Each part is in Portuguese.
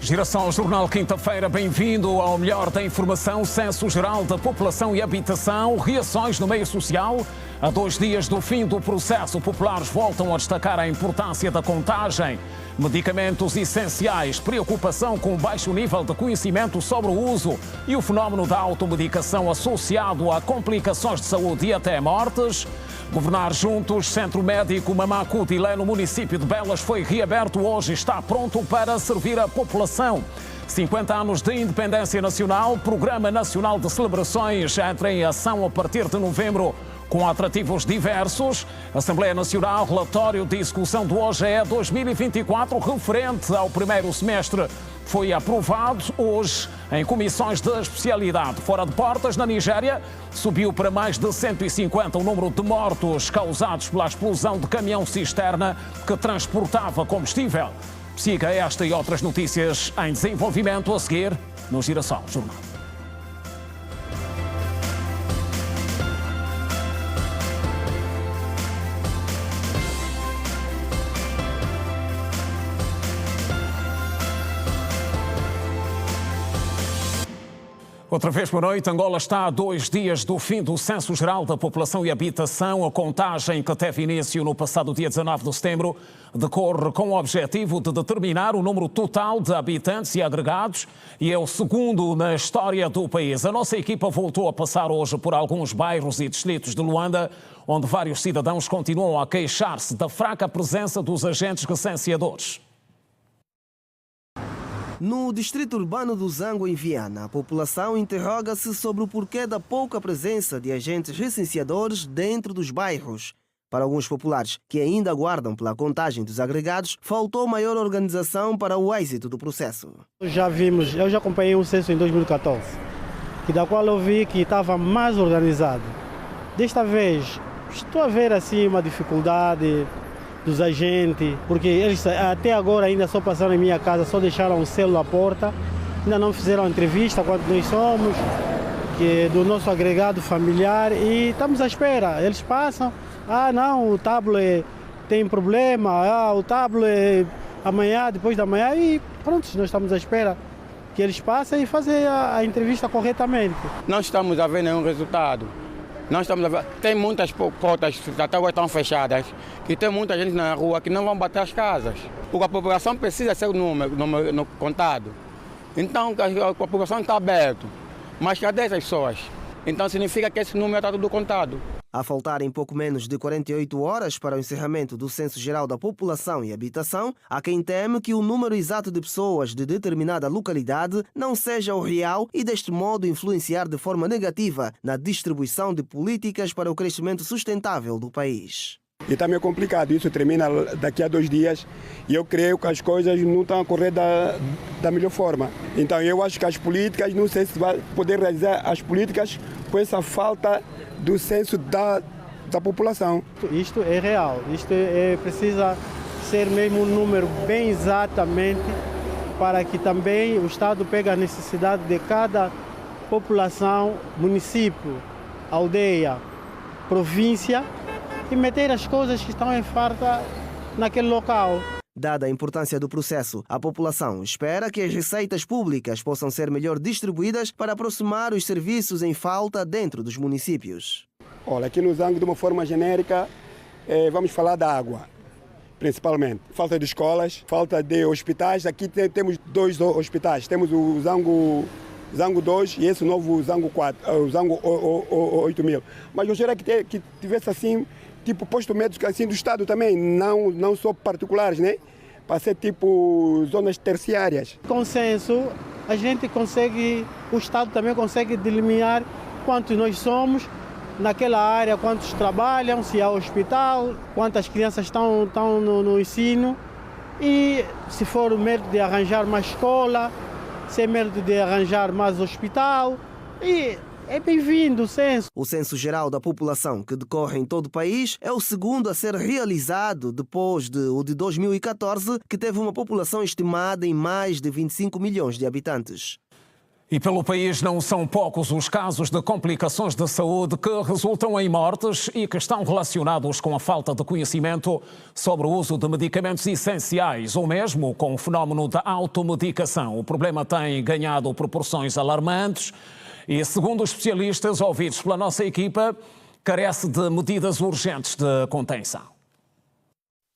Geração Jornal Quinta-feira, bem-vindo ao melhor da informação. Censo Geral da População e Habitação, reações no meio social. A 2 dias do fim do processo, populares voltam a destacar a importância da contagem. Medicamentos essenciais, preocupação com o baixo nível de conhecimento sobre o uso e o fenómeno da automedicação associado a complicações de saúde e até mortes. Governar juntos, Centro Médico Mamacudilé no município de Belas foi reaberto hoje e está pronto para servir a população. 50 anos de independência nacional, Programa Nacional de Celebrações entra em ação a partir de novembro com atrativos diversos. Assembleia Nacional, relatório de execução do OGE 2024 referente ao primeiro semestre foi aprovado hoje em comissões de especialidade. Fora de portas, na Nigéria, subiu para mais de 150 o número de mortos causados pela explosão de caminhão-cisterna que transportava combustível. Siga esta e outras notícias em desenvolvimento a seguir no Geração Jornal. Outra vez, boa noite. Angola está a 2 dias do fim do Censo Geral da População e Habitação. A contagem, que teve início no passado dia 19 de setembro, decorre com o objetivo de determinar o número total de habitantes e agregados e é o segundo na história do país. A nossa equipa voltou a passar hoje por alguns bairros e distritos de Luanda, onde vários cidadãos continuam a queixar-se da fraca presença dos agentes recenseadores. No distrito urbano do Zango, em Viana, a população interroga-se sobre o porquê da pouca presença de agentes recenseadores dentro dos bairros. Para alguns populares que ainda aguardam pela contagem dos agregados, faltou maior organização para o êxito do processo. Eu já acompanhei um censo em 2014, da qual eu vi que estava mais organizado. Desta vez, estou a ver assim uma dificuldade dos agentes, porque eles até agora ainda só passaram em minha casa, só deixaram o selo à porta, ainda não fizeram entrevista quanto nós somos, do nosso agregado familiar, e estamos à espera. Eles passam, não, o tablet tem problema, o tablet amanhã, depois da manhã, e pronto, nós estamos à espera que eles passem e façam a entrevista corretamente. Não estamos a ver nenhum resultado. Nós estamos a ver, tem muitas portas que até agora estão fechadas, que tem muita gente na rua que não vão bater as casas. Porque a população precisa ser o número contado. Então a população está aberta. Mas cadê essas pessoas? Então significa que esse número está tudo contado. A faltarem pouco menos de 48 horas para o encerramento do Censo Geral da População e Habitação, há quem teme que o número exato de pessoas de determinada localidade não seja o real e, deste modo, influenciar de forma negativa na distribuição de políticas para o crescimento sustentável do país. E está meio complicado, isso termina daqui a 2 dias e eu creio que as coisas não estão a correr da melhor forma. Então eu acho que as políticas, não sei se vai poder realizar as políticas com essa falta do censo da população. Isto é real, precisa ser mesmo um número bem exatamente para que também o Estado pegue a necessidade de cada população, município, aldeia, província, e meter as coisas que estão em falta naquele local. Dada a importância do processo, a população espera que as receitas públicas possam ser melhor distribuídas para aproximar os serviços em falta dentro dos municípios. Olha, aqui no Zango, de uma forma genérica, vamos falar da água, principalmente. Falta de escolas, falta de hospitais. Aqui temos 2 hospitais. Temos o Zango 2 e esse novo Zango 4, o Zango 8000. Mas eu gostaria que tivesse assim, tipo posto médico assim do Estado também, não só particulares, né? Para ser tipo zonas terciárias. Consenso, a gente consegue, o Estado também consegue delimitar quantos nós somos naquela área, quantos trabalham, se há hospital, quantas crianças estão no ensino e se for o mérito de arranjar mais escola, se é mérito de arranjar mais hospital e é bem-vindo o censo. O Censo Geral da População, que decorre em todo o país, é o segundo a ser realizado depois o de 2014, que teve uma população estimada em mais de 25 milhões de habitantes. E pelo país não são poucos os casos de complicações de saúde que resultam em mortes e que estão relacionados com a falta de conhecimento sobre o uso de medicamentos essenciais ou mesmo com o fenómeno da automedicação. O problema tem ganhado proporções alarmantes e, segundo os especialistas ouvidos pela nossa equipa, carece de medidas urgentes de contenção.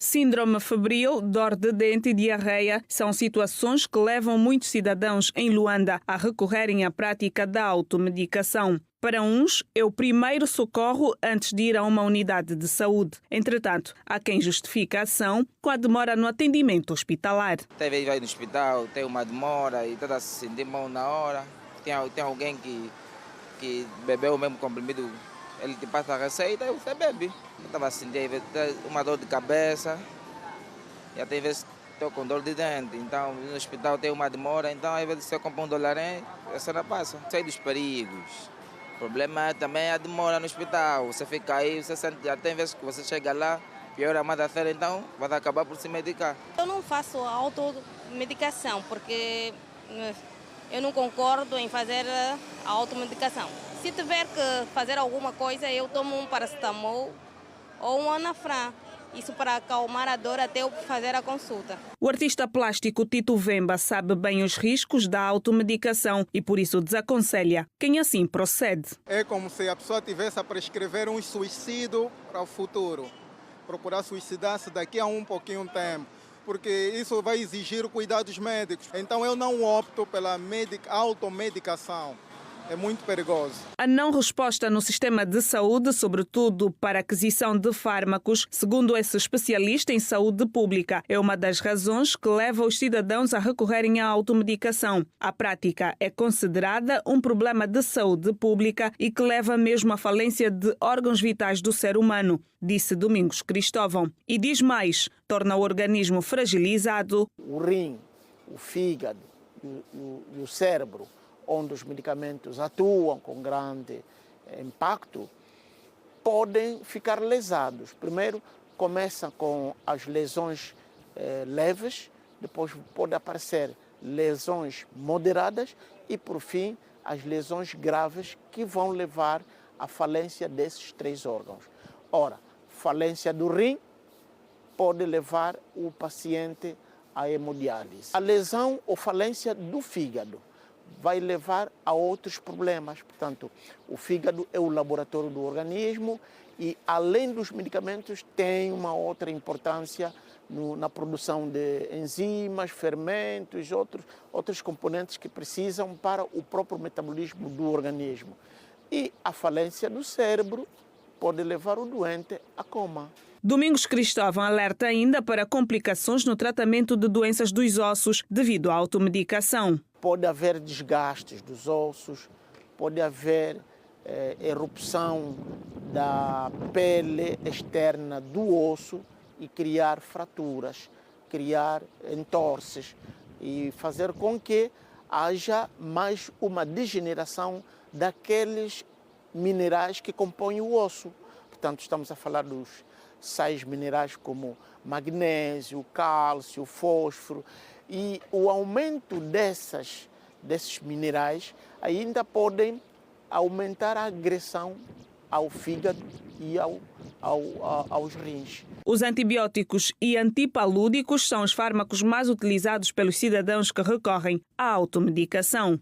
Síndrome febril, dor de dente e diarreia são situações que levam muitos cidadãos em Luanda a recorrerem à prática da automedicação. Para uns, é o primeiro socorro antes de ir a uma unidade de saúde. Entretanto, há quem justifica a ação com a demora no atendimento hospitalar. Às vezes vai no hospital, tem uma demora e está se sentir mal na hora. Tem alguém que bebeu o mesmo comprimido, ele te passa a receita e você bebe. Eu estava sentindo uma dor de cabeça e até às vezes estou com dor de dente. Então no hospital tem uma demora, então às vezes se eu compro um dólarém, essa não passa. Sei dos perigos. O problema também é a demora no hospital. Você fica aí, você sente, até vezes que você chega lá, piora mais da feira, então vai acabar por se medicar. Eu não faço automedicação porque eu não concordo em fazer a automedicação. Se tiver que fazer alguma coisa, eu tomo um paracetamol ou um anafran. Isso para acalmar a dor até eu fazer a consulta. O artista plástico Tito Vemba sabe bem os riscos da automedicação e por isso desaconselha quem assim procede. É como se a pessoa tivesse a prescrever um suicídio para o futuro. Procurar suicidar-se daqui a um pouquinho de tempo. Porque isso vai exigir cuidados médicos. Então eu não opto pela automedicação. É muito perigoso. A não resposta no sistema de saúde, sobretudo para a aquisição de fármacos, segundo esse especialista em saúde pública, é uma das razões que leva os cidadãos a recorrerem à automedicação. A prática é considerada um problema de saúde pública e que leva mesmo à falência de órgãos vitais do ser humano, disse Domingos Cristóvão. E diz mais, torna o organismo fragilizado. O rim, o fígado e o cérebro, onde os medicamentos atuam com grande impacto, podem ficar lesados. Primeiro, começa com as lesões leves, depois pode aparecer lesões moderadas e, por fim, as lesões graves que vão levar à falência desses três órgãos. Ora, falência do rim pode levar o paciente à hemodiálise. A lesão ou falência do fígado vai levar a outros problemas. Portanto, o fígado é o laboratório do organismo e, além dos medicamentos, tem uma outra importância na produção de enzimas, fermentos, outros componentes que precisam para o próprio metabolismo do organismo. E a falência do cérebro pode levar o doente a coma. Domingos Cristóvão alerta ainda para complicações no tratamento de doenças dos ossos devido à automedicação. Pode haver desgastes dos ossos, pode haver erupção da pele externa do osso e criar fraturas, criar entorses e fazer com que haja mais uma degeneração daqueles minerais que compõem o osso. Portanto, estamos a falar dos sais minerais como magnésio, cálcio, fósforo. E o aumento desses minerais ainda podem aumentar a agressão ao fígado e aos rins. Os antibióticos e antipalúdicos são os fármacos mais utilizados pelos cidadãos que recorrem à automedicação.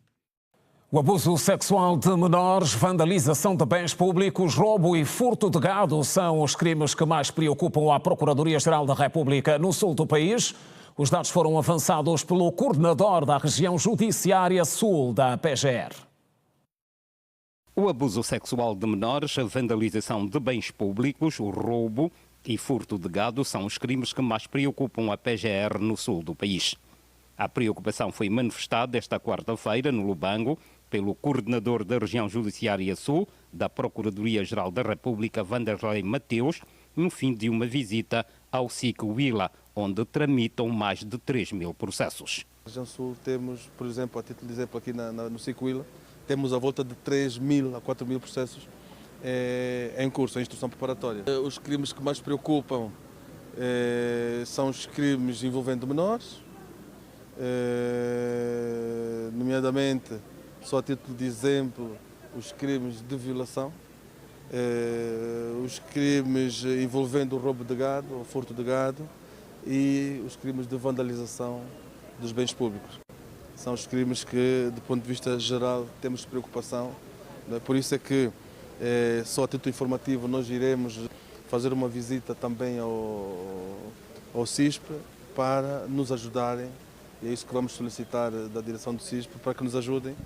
O abuso sexual de menores, vandalização de bens públicos, roubo e furto de gado são os crimes que mais preocupam a Procuradoria-Geral da República no sul do país. Os dados foram avançados pelo coordenador da região judiciária sul da PGR. O abuso sexual de menores, a vandalização de bens públicos, o roubo e furto de gado são os crimes que mais preocupam a PGR no sul do país. A preocupação foi manifestada esta quarta-feira no Lubango pelo coordenador da região judiciária sul da Procuradoria-Geral da República, Vanderlei Mateus, no fim de uma visita ao SIC Huila, onde tramitam mais de 3 mil processos. Na região sul temos, por exemplo, a título de exemplo aqui no SIC Huila, temos a volta de 3 mil a 4 mil processos em curso, em instrução preparatória. Os crimes que mais preocupam são os crimes envolvendo menores, nomeadamente só a título de exemplo, os crimes de violação, os crimes envolvendo o roubo de gado, o furto de gado e os crimes de vandalização dos bens públicos. São os crimes que, do ponto de vista geral, temos preocupação. Por isso é que, só a título informativo, nós iremos fazer uma visita também ao CISP para nos ajudarem, e é isso que vamos solicitar da direção do CISP, para que nos ajudem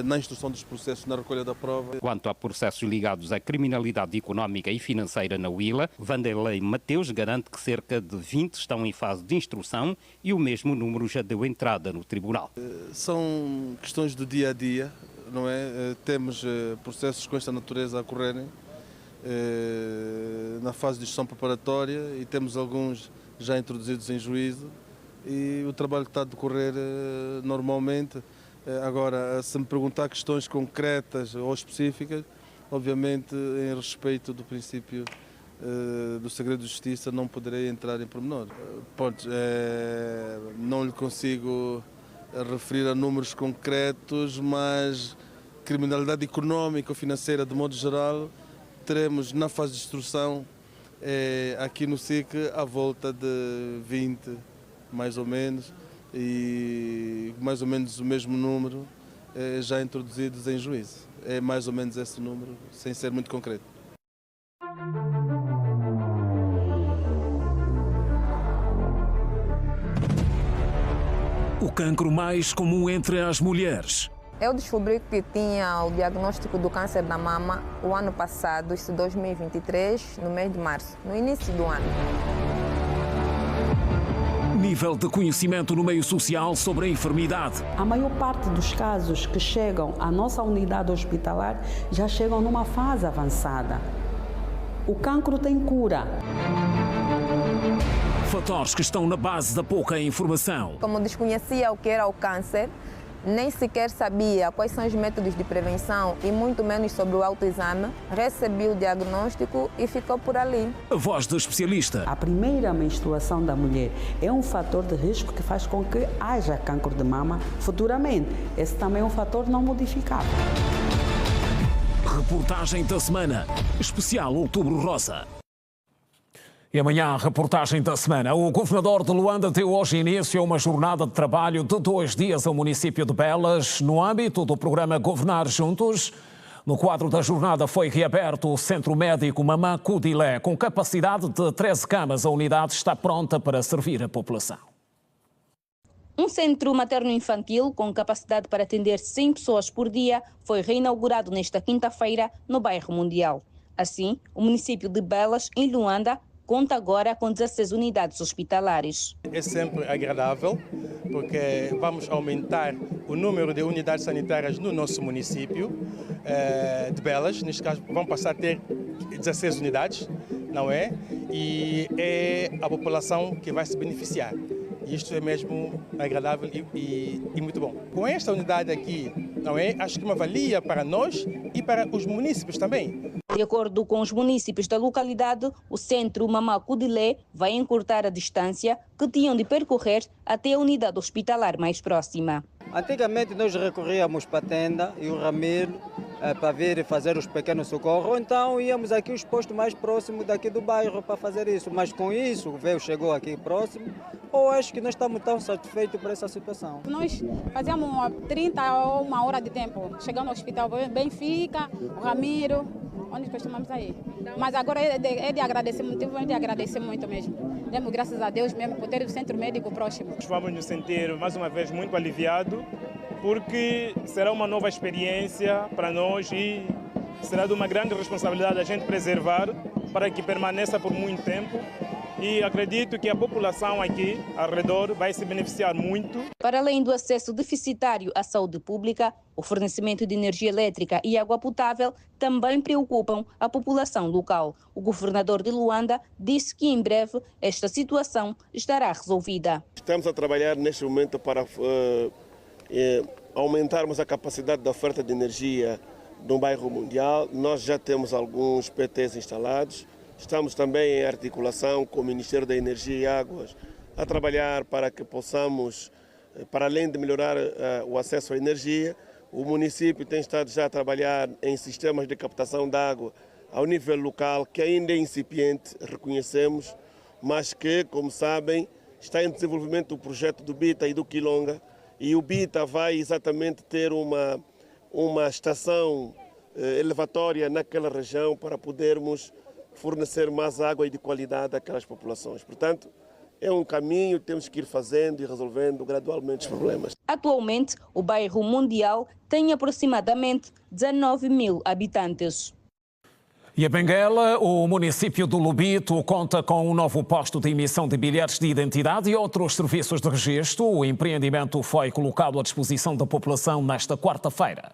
na instrução dos processos, na recolha da prova. Quanto a processos ligados à criminalidade económica e financeira na Huila, Vanderlei Mateus garante que cerca de 20 estão em fase de instrução e o mesmo número já deu entrada no tribunal. São questões do dia a dia, não é? Temos processos com esta natureza a ocorrerem na fase de instrução preparatória e temos alguns já introduzidos em juízo e o trabalho está a decorrer normalmente. Agora, se me perguntar questões concretas ou específicas, obviamente, em respeito do princípio do segredo de justiça, não poderei entrar em pormenor. Não lhe consigo referir a números concretos, mas criminalidade económica ou financeira, de modo geral, teremos na fase de instrução aqui no SIC à volta de 20, mais ou menos, e mais ou menos o mesmo número já introduzidos em juízo. É mais ou menos esse número, sem ser muito concreto. O cancro mais comum entre as mulheres. Eu descobri que tinha o diagnóstico do câncer da mama o ano passado, isso 2023, no mês de março, no início do ano. Nível de conhecimento no meio social sobre a enfermidade. A maior parte dos casos que chegam à nossa unidade hospitalar já chegam numa fase avançada. O cancro tem cura. Fatores que estão na base da pouca informação. Como desconhecia o que era o câncer, nem sequer sabia quais são os métodos de prevenção e muito menos sobre o autoexame, recebi o diagnóstico e ficou por ali. A voz do especialista. A primeira menstruação da mulher é um fator de risco que faz com que haja cancro de mama futuramente. Esse também é um fator não modificável. Reportagem da semana, especial Outubro Rosa. E amanhã, a reportagem da semana. O governador de Luanda deu hoje início a uma jornada de trabalho de 2 dias ao município de Belas, no âmbito do programa Governar Juntos. No quadro da jornada foi reaberto o Centro Médico Mamã Cudilé, com capacidade de 13 camas. A unidade está pronta para servir a população. Um centro materno-infantil com capacidade para atender 100 pessoas por dia foi reinaugurado nesta quinta-feira no bairro Mundial. Assim, o município de Belas, em Luanda, conta agora com 16 unidades hospitalares. É sempre agradável, porque vamos aumentar o número de unidades sanitárias no nosso município de Belas. Neste caso, vamos passar a ter 16 unidades, não é? E é a população que vai se beneficiar. Isto é mesmo agradável e muito bom. Com esta unidade aqui, não é? Acho que é uma valia para nós e para os municípios também. De acordo com os municípios da localidade, o centro Mamã Cudilé vai encurtar a distância que tinham de percorrer até a unidade hospitalar mais próxima. Antigamente nós recorríamos para a tenda e o Ramiro para vir fazer os pequenos socorros, ou então íamos aqui aos postos mais próximos daqui do bairro para fazer isso. Mas com isso, o véu chegou aqui próximo, ou acho que nós estamos tão satisfeitos por essa situação. Nós fazíamos 30 ou uma hora de tempo, chegando ao hospital Benfica, o Ramiro, onde costumamos ir. Mas agora é de agradecer muito mesmo. Demos graças a Deus mesmo por ter o centro médico próximo. Vamos nos sentir mais uma vez muito aliviados, porque será uma nova experiência para nós e será de uma grande responsabilidade a gente preservar para que permaneça por muito tempo. E acredito que a população aqui ao redor vai se beneficiar muito. Para além do acesso deficitário à saúde pública, o fornecimento de energia elétrica e água potável também preocupam a população local. O governador de Luanda disse que em breve esta situação estará resolvida. Estamos a trabalhar neste momento para aumentarmos a capacidade da oferta de energia no bairro Mundial. Nós já temos alguns PTs instalados. Estamos também em articulação com o Ministério da Energia e Águas a trabalhar para que possamos, para além de melhorar o acesso à energia, O município tem estado já a trabalhar em sistemas de captação de água ao nível local, que ainda é incipiente, reconhecemos, mas que, como sabem, está em desenvolvimento o projeto do Bita e do Quilonga, e o Bita vai exatamente ter uma estação elevatória naquela região para podermos fornecer mais água e de qualidade àquelas populações. Portanto, é um caminho, temos que ir fazendo e resolvendo gradualmente os problemas. Atualmente, o bairro Mundial tem aproximadamente 19 mil habitantes. E a Benguela, o município do Lubito conta com um novo posto de emissão de bilhetes de identidade e outros serviços de registro. O empreendimento foi colocado à disposição da população nesta quarta-feira.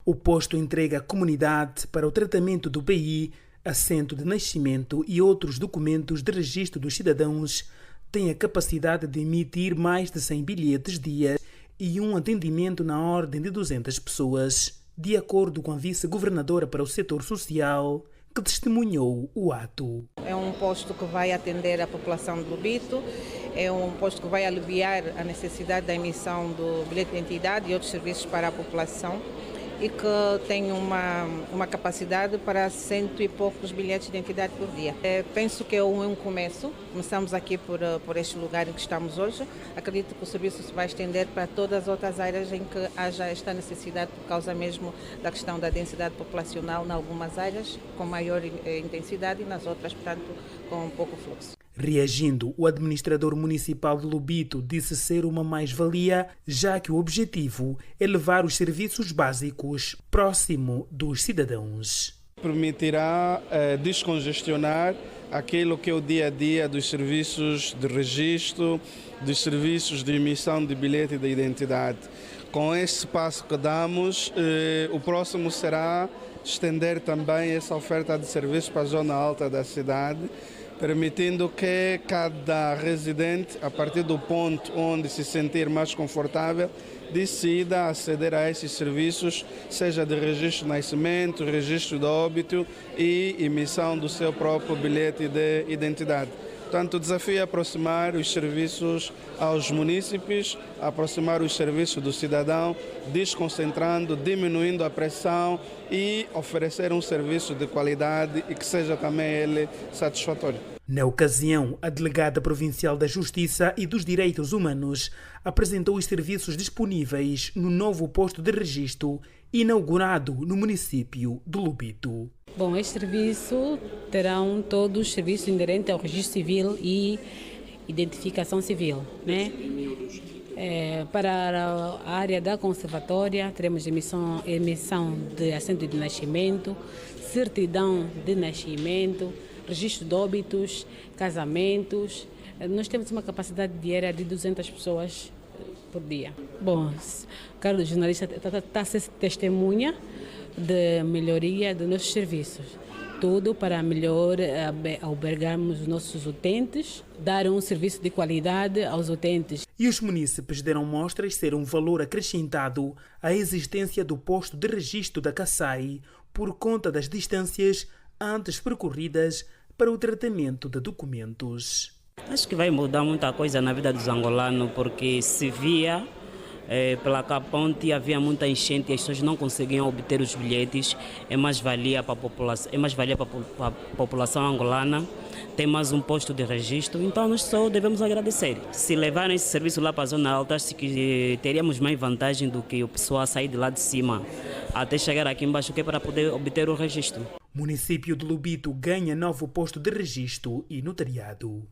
O posto entrega à comunidade para o tratamento do PI, assento de nascimento e outros documentos de registro dos cidadãos. Tem a capacidade de emitir mais de 100 bilhetes dia e um atendimento na ordem de 200 pessoas, de acordo com a vice-governadora para o setor social, que testemunhou o ato. É um posto que vai atender a população do Lubito, é um posto que vai aliviar a necessidade da emissão do bilhete de identidade e outros serviços para a população, e que tem uma capacidade para 100 e poucos bilhetes de identidade por dia. Penso que é um começo. Começamos aqui por este lugar em que estamos hoje. Acredito que o serviço se vai estender para todas as outras áreas em que haja esta necessidade por causa mesmo da questão da densidade populacional, em algumas áreas com maior intensidade e nas outras, portanto, com pouco fluxo. Reagindo, o administrador municipal de Lubito disse ser uma mais-valia, já que o objetivo é levar os serviços básicos próximo dos cidadãos. Permitirá descongestionar aquilo que é o dia-a-dia dos serviços de registro, dos serviços de emissão de bilhete de identidade. Com esse passo que damos, o próximo será estender também essa oferta de serviços para a zona alta da cidade, permitindo que cada residente, a partir do ponto onde se sentir mais confortável, decida aceder a esses serviços, seja de registro de nascimento, registro de óbito e emissão do seu próprio bilhete de identidade. Portanto, o desafio é aproximar os serviços aos munícipes, aproximar os serviços do cidadão, desconcentrando, diminuindo a pressão e oferecer um serviço de qualidade e que seja também ele satisfatório. Na ocasião, a delegada provincial da Justiça e dos Direitos Humanos apresentou os serviços disponíveis no novo posto de registro inaugurado no município de Lubito. Bom, este serviço terão todos os serviços inerentes ao registro civil e identificação civil, né? Para a área da conservatória, teremos emissão de assento de nascimento, certidão de nascimento, registro de óbitos, casamentos. Nós temos uma capacidade diária de 200 pessoas por dia. Bom, Carlos, jornalista, está a ser testemunha de melhoria dos nossos serviços. Tudo para melhor albergarmos os nossos utentes, dar um serviço de qualidade aos utentes. E os munícipes deram mostras ser um valor acrescentado à existência do posto de registro da CASAI por conta das distâncias antes percorridas para o tratamento de documentos. Acho que vai mudar muita coisa na vida dos angolanos, porque se via pela ponte havia muita enchente e as pessoas não conseguiam obter os bilhetes. É mais valia para a população angolana. Tem mais um posto de registro, então nós só devemos agradecer. Se levarem esse serviço lá para a zona alta, acho que teríamos mais vantagem do que o pessoal sair de lá de cima até chegar aqui embaixo, que é para poder obter o registro. O município de Lubito ganha novo posto de registro e notariado.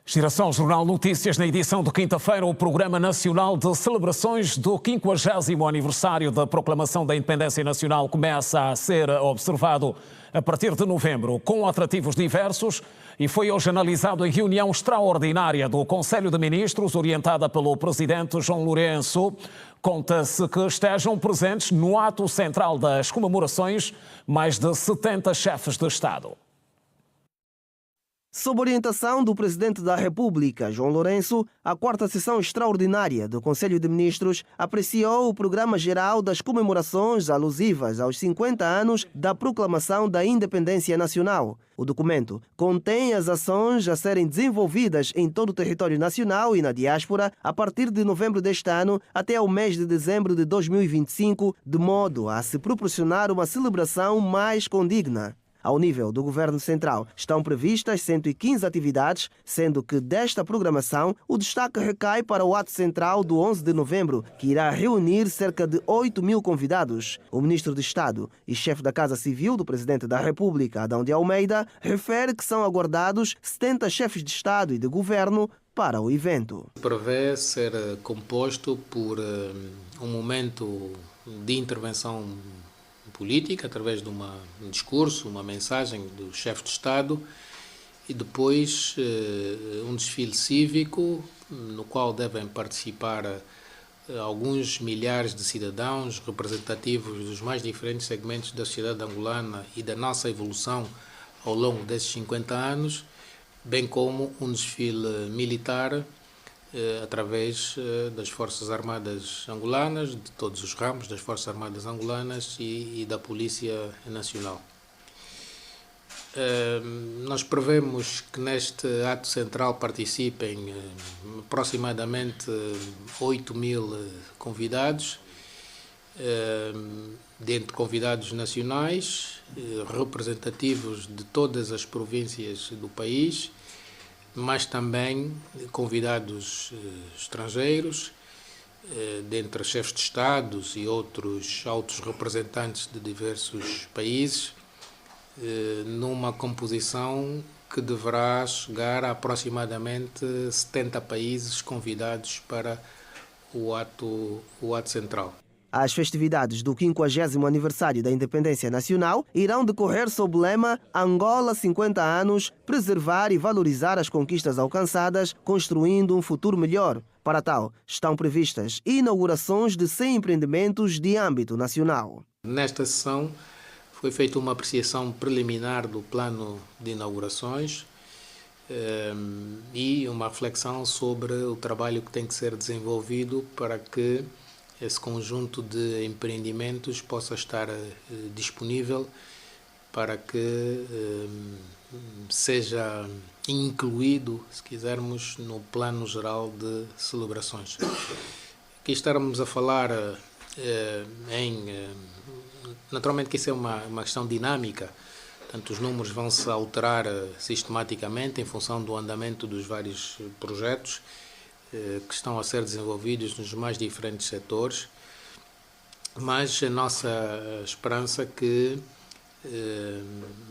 Geração Jornal Notícias, na edição de quinta-feira, o Programa Nacional de Celebrações do 50º aniversário da Proclamação da Independência Nacional começa a ser observado a partir de novembro, com atrativos diversos, e foi hoje analisado em reunião extraordinária do Conselho de Ministros, orientada pelo presidente João Lourenço. Conta-se que estejam presentes no ato central das comemorações mais de 70 chefes de Estado. Sob orientação do Presidente da República, João Lourenço, a 4ª sessão extraordinária do Conselho de Ministros apreciou o Programa Geral das Comemorações alusivas aos 50 anos da Proclamação da Independência Nacional. O documento contém as ações a serem desenvolvidas em todo o território nacional e na diáspora a partir de novembro deste ano até ao mês de dezembro de 2025, de modo a se proporcionar uma celebração mais condigna. Ao nível do Governo Central, estão previstas 115 atividades, sendo que desta programação o destaque recai para o ato central do 11 de novembro, que irá reunir cerca de 8.000 convidados. O Ministro de Estado e chefe da Casa Civil do Presidente da República, Adão de Almeida, refere que são aguardados 70 chefes de Estado e de Governo para o evento. Prevê ser composto por um momento de intervenção política, através de um discurso, uma mensagem do chefe de Estado, e depois um desfile cívico no qual devem participar alguns milhares de cidadãos representativos dos mais diferentes segmentos da sociedade angolana e da nossa evolução ao longo desses 50 anos, bem como um desfile militar através das Forças Armadas angolanas, de todos os ramos das Forças Armadas angolanas e da Polícia Nacional. Nós prevemos que neste ato central participem aproximadamente 8.000 convidados, dentre convidados nacionais, representativos de todas as províncias do país, mas também convidados estrangeiros, dentre chefes de Estados e outros altos representantes de diversos países, numa composição que deverá chegar a aproximadamente 70 países convidados para o ato central. As festividades do 50º aniversário da Independência Nacional irão decorrer sob o lema Angola 50 anos, preservar e valorizar as conquistas alcançadas, construindo um futuro melhor. Para tal, estão previstas inaugurações de 100 empreendimentos de âmbito nacional. Nesta sessão foi feita uma apreciação preliminar do plano de inaugurações e uma reflexão sobre o trabalho que tem que ser desenvolvido para que esse conjunto de empreendimentos possa estar disponível para que seja incluído, se quisermos, no plano geral de celebrações. Aqui estamos a falar naturalmente que isso é uma questão dinâmica, portanto os números vão se alterar sistematicamente em função do andamento dos vários projetos que estão a ser desenvolvidos nos mais diferentes setores, mas a nossa esperança é que,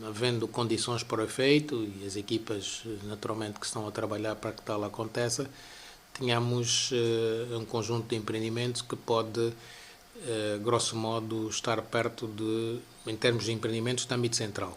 havendo condições para o efeito e as equipas naturalmente que estão a trabalhar para que tal aconteça, tenhamos um conjunto de empreendimentos que pode, grosso modo, estar perto de, em termos de empreendimentos de âmbito central,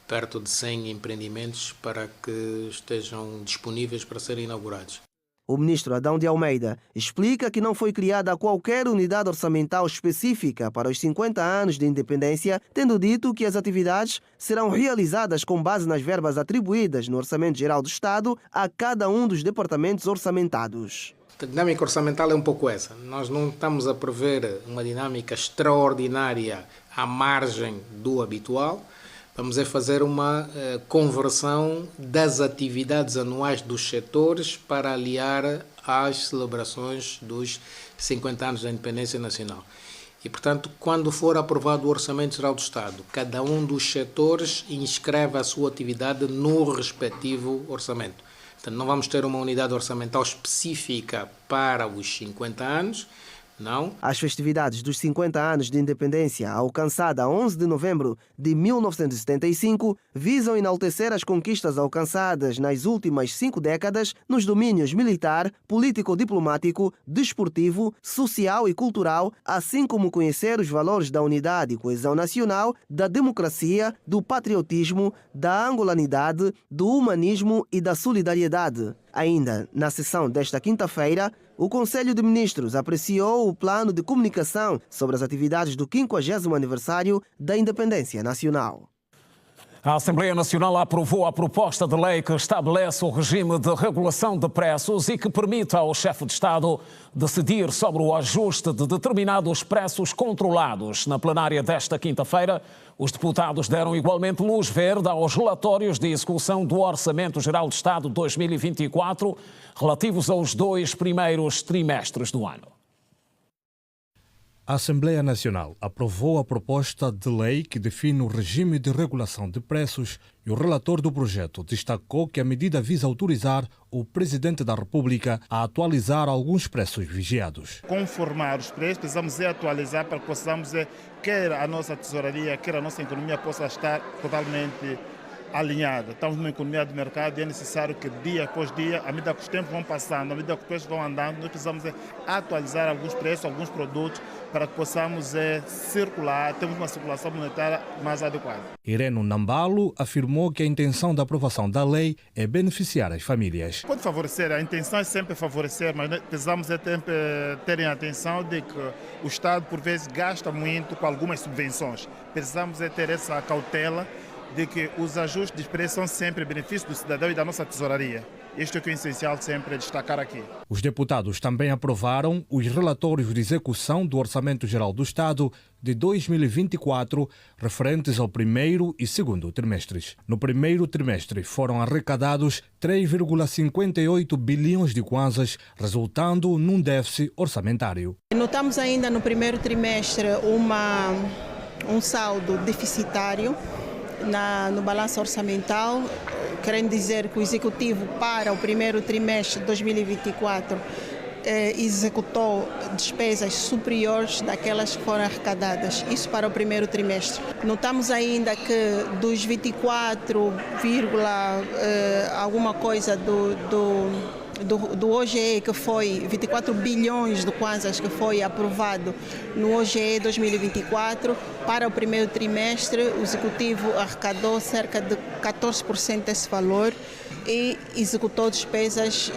perto de 100 empreendimentos para que estejam disponíveis para serem inaugurados. O ministro Adão de Almeida explica que não foi criada qualquer unidade orçamental específica para os 50 anos de independência, tendo dito que as atividades serão realizadas com base nas verbas atribuídas no Orçamento Geral do Estado a cada um dos departamentos orçamentados. A dinâmica orçamental é um pouco essa. Nós não estamos a prever uma dinâmica extraordinária à margem do habitual. Vamos fazer uma conversão das atividades anuais dos setores para aliar às celebrações dos 50 anos da Independência Nacional. E, portanto, quando for aprovado o Orçamento Geral do Estado, cada um dos setores inscreve a sua atividade no respectivo orçamento. Portanto, não vamos ter uma unidade orçamental específica para os 50 anos, não. As festividades dos 50 anos de independência, alcançada a 11 de novembro de 1975, visam enaltecer as conquistas alcançadas nas últimas 5 décadas nos domínios militar, político-diplomático, desportivo, social e cultural, assim como conhecer os valores da unidade e coesão nacional, da democracia, do patriotismo, da angolanidade, do humanismo e da solidariedade. Ainda na sessão desta quinta-feira, o Conselho de Ministros apreciou o plano de comunicação sobre as atividades do 50º aniversário da Independência Nacional. A Assembleia Nacional aprovou a proposta de lei que estabelece o regime de regulação de preços e que permite ao chefe de Estado decidir sobre o ajuste de determinados preços controlados. Na plenária desta quinta-feira, os deputados deram igualmente luz verde aos relatórios de execução do Orçamento Geral de Estado 2024, relativos aos 2 primeiros trimestres do ano. A Assembleia Nacional aprovou a proposta de lei que define o regime de regulação de preços e o relator do projeto destacou que a medida visa autorizar o Presidente da República a atualizar alguns preços vigiados. Conformar os preços, precisamos atualizar para que possamos, quer a nossa tesouraria, quer a nossa economia possa estar totalmente alinhada. Estamos numa economia de mercado e é necessário que dia após dia, à medida que os tempos vão passando, à medida que os preços vão andando, nós precisamos atualizar alguns preços, alguns produtos, para que possamos circular, temos uma circulação monetária mais adequada. Ireno Nambalo afirmou que a intenção da aprovação da lei é beneficiar as famílias. Pode favorecer, a intenção é sempre favorecer, mas precisamos sempre terem atenção de que o Estado, por vezes, gasta muito com algumas subvenções. Precisamos ter essa cautela de que os ajustes de preço são sempre benefício do cidadão e da nossa tesouraria. Isto é que é essencial sempre destacar aqui. Os deputados também aprovaram os relatórios de execução do Orçamento Geral do Estado de 2024, referentes ao primeiro e segundo trimestres. No primeiro trimestre foram arrecadados 3,58 bilhões de kwanzas, resultando num déficit orçamentário. Notamos ainda no primeiro trimestre um saldo deficitário no balanço orçamental, querendo dizer que o Executivo para o primeiro trimestre de 2024 executou despesas superiores daquelas que foram arrecadadas, isso para o primeiro trimestre. Notamos ainda que dos 24, alguma coisa do OGE, que foi 24 bilhões de kwanzas que foi aprovado no OGE 2024, para o primeiro trimestre o Executivo arrecadou cerca de 14% desse valor e executou despesas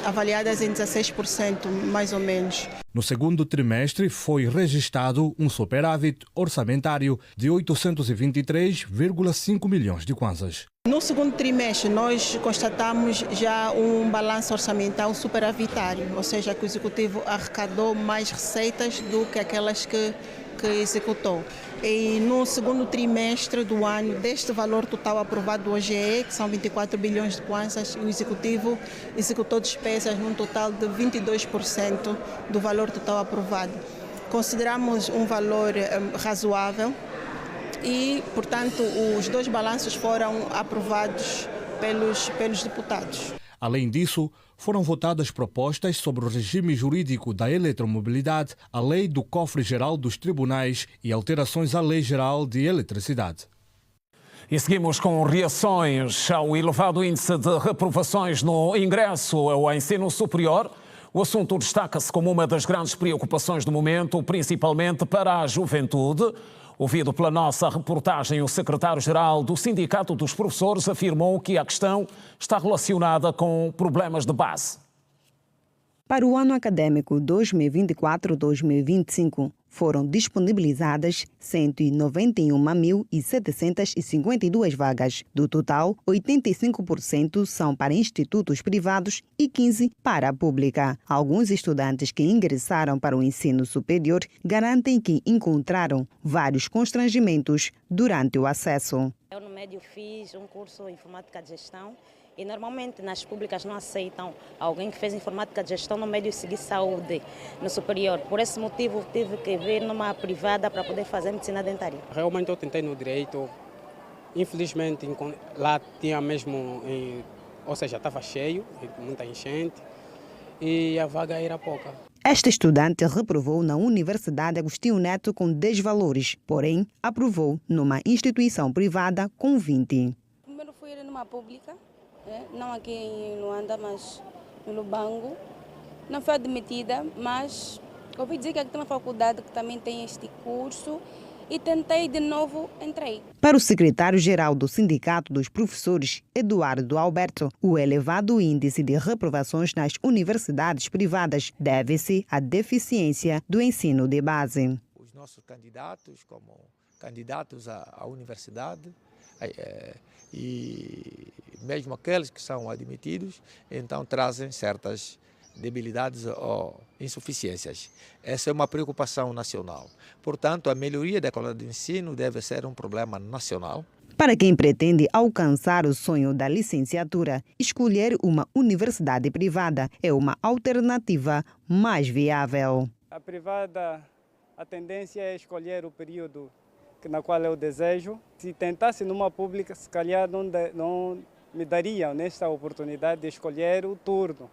avaliadas em 16%, mais ou menos. No segundo trimestre foi registrado um superávit orçamentário de 823,5 milhões de kwanzas. No segundo trimestre, nós constatamos já um balanço orçamental superavitário, ou seja, que o Executivo arrecadou mais receitas do que aquelas que executou. E no segundo trimestre do ano, deste valor total aprovado do OGE, que são 24 bilhões de kwanzas, o Executivo executou despesas num total de 22% do valor total aprovado. Consideramos um valor razoável e, portanto, os 2 balanços foram aprovados pelos deputados. Além disso, foram votadas propostas sobre o regime jurídico da eletromobilidade, a lei do cofre-geral dos tribunais e alterações à Lei Geral de Eletricidade. E seguimos com reações ao elevado índice de reprovações no ingresso ao ensino superior. O assunto destaca-se como uma das grandes preocupações do momento, principalmente para a juventude. Ouvido pela nossa reportagem, o secretário-geral do Sindicato dos Professores afirmou que a questão está relacionada com problemas de base. Para o ano acadêmico 2024-2025, foram disponibilizadas 191.752 vagas. Do total, 85% são para institutos privados e 15% para a pública. Alguns estudantes que ingressaram para o ensino superior garantem que encontraram vários constrangimentos durante o acesso. Eu no médio fiz um curso de informática de gestão e normalmente nas públicas não aceitam alguém que fez informática de gestão no médio e seguir saúde no superior. Por esse motivo tive que vir numa privada para poder fazer medicina dentária. Realmente eu tentei no direito, infelizmente lá tinha mesmo, ou seja, estava cheio, muita enchente e a vaga era pouca. Esta estudante reprovou na Universidade Agostinho Neto com 10 valores, porém aprovou numa instituição privada com 20. Primeiro fui numa pública, não aqui em Luanda, mas no Lubango. Não fui admitida, mas ouvi dizer que aqui tem uma faculdade que também tem este curso e tentei de novo, entrei. Para o secretário-geral do Sindicato dos Professores, Eduardo Alberto, o elevado índice de reprovações nas universidades privadas deve-se à deficiência do ensino de base. Os nossos candidatos, como candidatos à universidade, E mesmo aqueles que são admitidos, então trazem certas debilidades ou insuficiências. Essa é uma preocupação nacional. Portanto, a melhoria da qualidade do ensino deve ser um problema nacional. Para quem pretende alcançar o sonho da licenciatura, escolher uma universidade privada é uma alternativa mais viável. A privada, a tendência é escolher o período na qual eu desejo. Se tentasse numa pública, se calhar não me daria nesta oportunidade de escolher o turno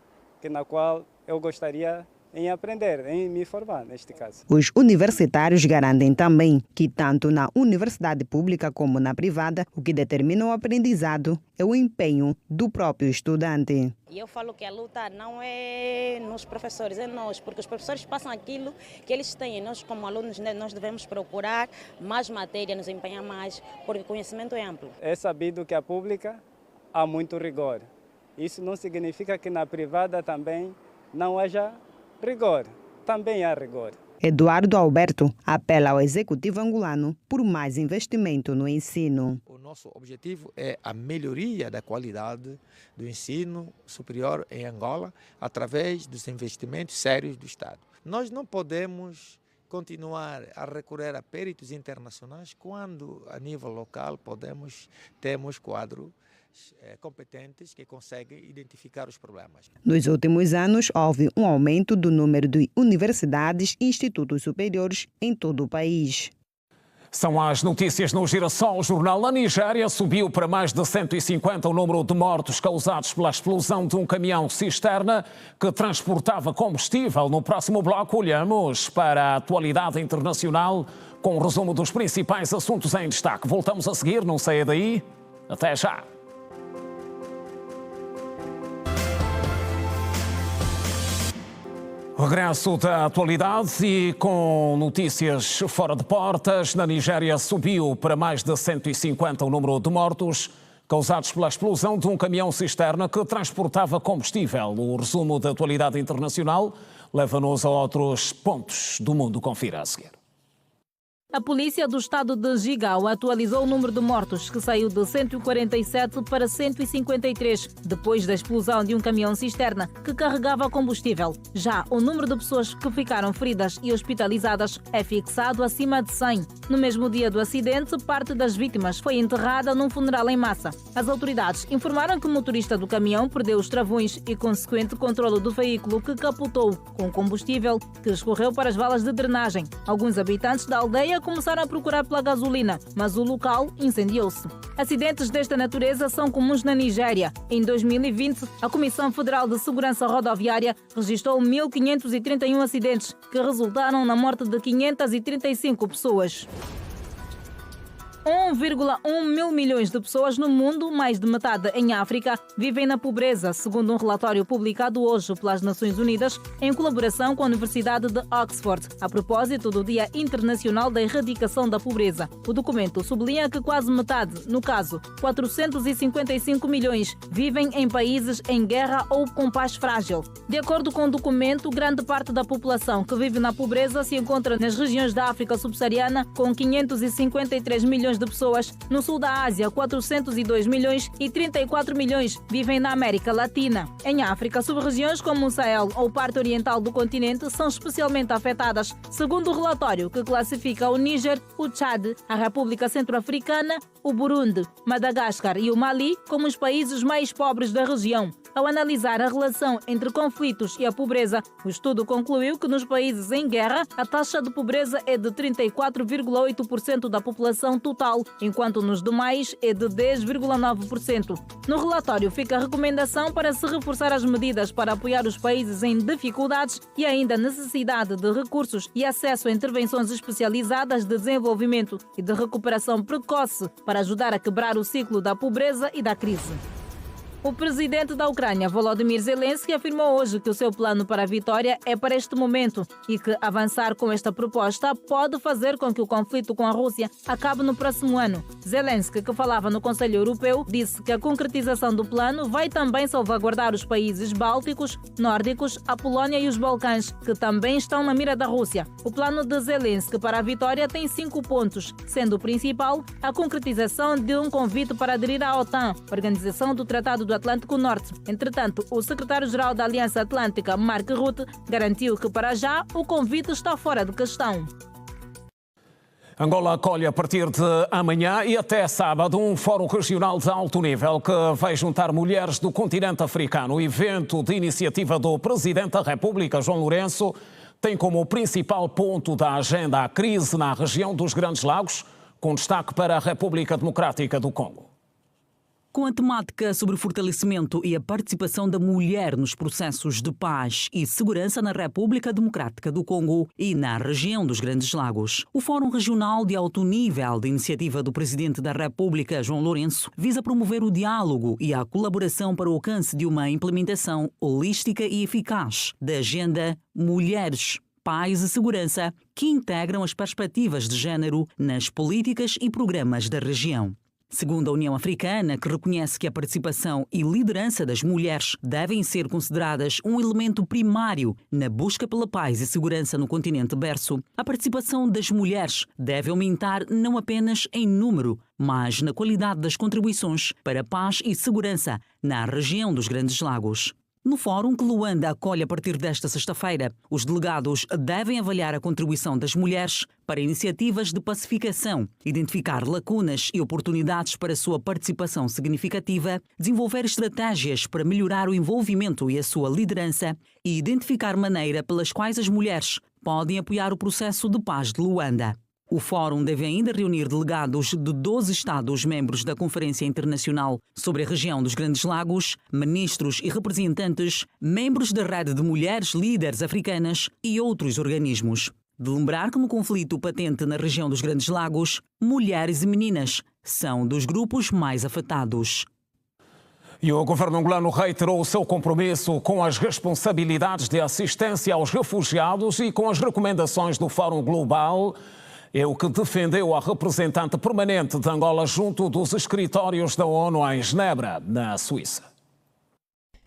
na qual eu gostaria em aprender, em me formar, neste caso. Os universitários garantem também que tanto na universidade pública como na privada, o que determina o aprendizado é o empenho do próprio estudante. E eu falo que a luta não é nos professores, é nós, porque os professores passam aquilo que eles têm. Nós, como alunos, nós devemos procurar mais matéria, nos empenhar mais, porque o conhecimento é amplo. É sabido que a pública há muito rigor. Isso não significa que na privada também não haja rigor. Também há rigor. Eduardo Alberto apela ao executivo angolano por mais investimento no ensino. O nosso objetivo é a melhoria da qualidade do ensino superior em Angola através dos investimentos sérios do Estado. Nós não podemos continuar a recorrer a peritos internacionais quando, a nível local, temos quadros competentes que conseguem identificar os problemas. Nos últimos anos, houve um aumento do número de universidades e institutos superiores em todo o país. São as notícias no Girassol Jornal. A Nigéria subiu para mais de 150 o número de mortos causados pela explosão de um caminhão cisterna que transportava combustível. No próximo bloco, olhamos para a atualidade internacional com um resumo dos principais assuntos em destaque. Voltamos a seguir, não saia daí. Até já! Regresso da atualidade e com notícias fora de portas. Na Nigéria subiu para mais de 150 o número de mortos causados pela explosão de um caminhão cisterna que transportava combustível. O resumo da atualidade internacional leva-nos a outros pontos do mundo. Confira a seguir. A polícia do estado de Jigawa atualizou o número de mortos, que saiu de 147 para 153, depois da explosão de um caminhão cisterna que carregava combustível. Já o número de pessoas que ficaram feridas e hospitalizadas é fixado acima de 100. No mesmo dia do acidente, parte das vítimas foi enterrada num funeral em massa. As autoridades informaram que o motorista do caminhão perdeu os travões e consequente controle do veículo, que capotou com combustível que escorreu para as valas de drenagem. Alguns habitantes da aldeia começaram a procurar pela gasolina, mas o local incendiou-se. Acidentes desta natureza são comuns na Nigéria. Em 2020, a Comissão Federal de Segurança Rodoviária registrou 1.531 acidentes, que resultaram na morte de 535 pessoas. 1,1 mil milhões de pessoas no mundo, mais de metade em África, vivem na pobreza, segundo um relatório publicado hoje pelas Nações Unidas, em colaboração com a Universidade de Oxford, a propósito do Dia Internacional da Erradicação da Pobreza. O documento sublinha que quase metade, no caso, 455 milhões, vivem em países em guerra ou com paz frágil. De acordo com o documento, grande parte da população que vive na pobreza se encontra nas regiões da África subsaariana, com 553 milhões de pessoas, no sul da Ásia, 402 milhões e 34 milhões vivem na América Latina. Em África, sub-regiões como o Sahel ou parte oriental do continente são especialmente afetadas, segundo o relatório que classifica o Níger, o Chad, a República Centro-Africana, o Burundi, Madagascar e o Mali como os países mais pobres da região. Ao analisar a relação entre conflitos e a pobreza, o estudo concluiu que nos países em guerra, a taxa de pobreza é de 34,8% da população total, enquanto nos demais é de 10,9%. No relatório fica a recomendação para se reforçar as medidas para apoiar os países em dificuldades e ainda a necessidade de recursos e acesso a intervenções especializadas de desenvolvimento e de recuperação precoce para ajudar a quebrar o ciclo da pobreza e da crise. O presidente da Ucrânia, Volodymyr Zelensky, afirmou hoje que o seu plano para a vitória é para este momento e que avançar com esta proposta pode fazer com que o conflito com a Rússia acabe no próximo ano. Zelensky, que falava no Conselho Europeu, disse que a concretização do plano vai também salvaguardar os países bálticos, nórdicos, a Polónia e os Balcãs, que também estão na mira da Rússia. O plano de Zelensky para a vitória tem 5 pontos, sendo o principal a concretização de um convite para aderir à OTAN, Organização do Tratado do Atlântico Norte. Entretanto, o secretário-geral da Aliança Atlântica, Mark Rutte, garantiu que para já o convite está fora de questão. Angola acolhe a partir de amanhã e até sábado um fórum regional de alto nível que vai juntar mulheres do continente africano. O evento de iniciativa do Presidente da República, João Lourenço, tem como principal ponto da agenda a crise na região dos Grandes Lagos, com destaque para a República Democrática do Congo. Com a temática sobre o fortalecimento e a participação da mulher nos processos de paz e segurança na República Democrática do Congo e na região dos Grandes Lagos, o Fórum Regional de Alto Nível de iniciativa do Presidente da República, João Lourenço, visa promover o diálogo e a colaboração para o alcance de uma implementação holística e eficaz da Agenda Mulheres, Paz e Segurança, que integram as perspectivas de género nas políticas e programas da região. Segundo a União Africana, que reconhece que a participação e liderança das mulheres devem ser consideradas um elemento primário na busca pela paz e segurança no continente berço, a participação das mulheres deve aumentar não apenas em número, mas na qualidade das contribuições para a paz e segurança na região dos Grandes Lagos. No fórum que Luanda acolhe a partir desta sexta-feira, os delegados devem avaliar a contribuição das mulheres para iniciativas de pacificação, identificar lacunas e oportunidades para sua participação significativa, desenvolver estratégias para melhorar o envolvimento e a sua liderança e identificar maneira pelas quais as mulheres podem apoiar o processo de paz de Luanda. O fórum deve ainda reunir delegados de 12 Estados-membros da Conferência Internacional sobre a região dos Grandes Lagos, ministros e representantes, membros da Rede de Mulheres Líderes Africanas e outros organismos. De lembrar que no conflito patente na região dos Grandes Lagos, mulheres e meninas são dos grupos mais afetados. E o governo angolano reiterou o seu compromisso com as responsabilidades de assistência aos refugiados e com as recomendações do Fórum Global. É o que defendeu a representante permanente de Angola junto dos escritórios da ONU em Genebra, na Suíça.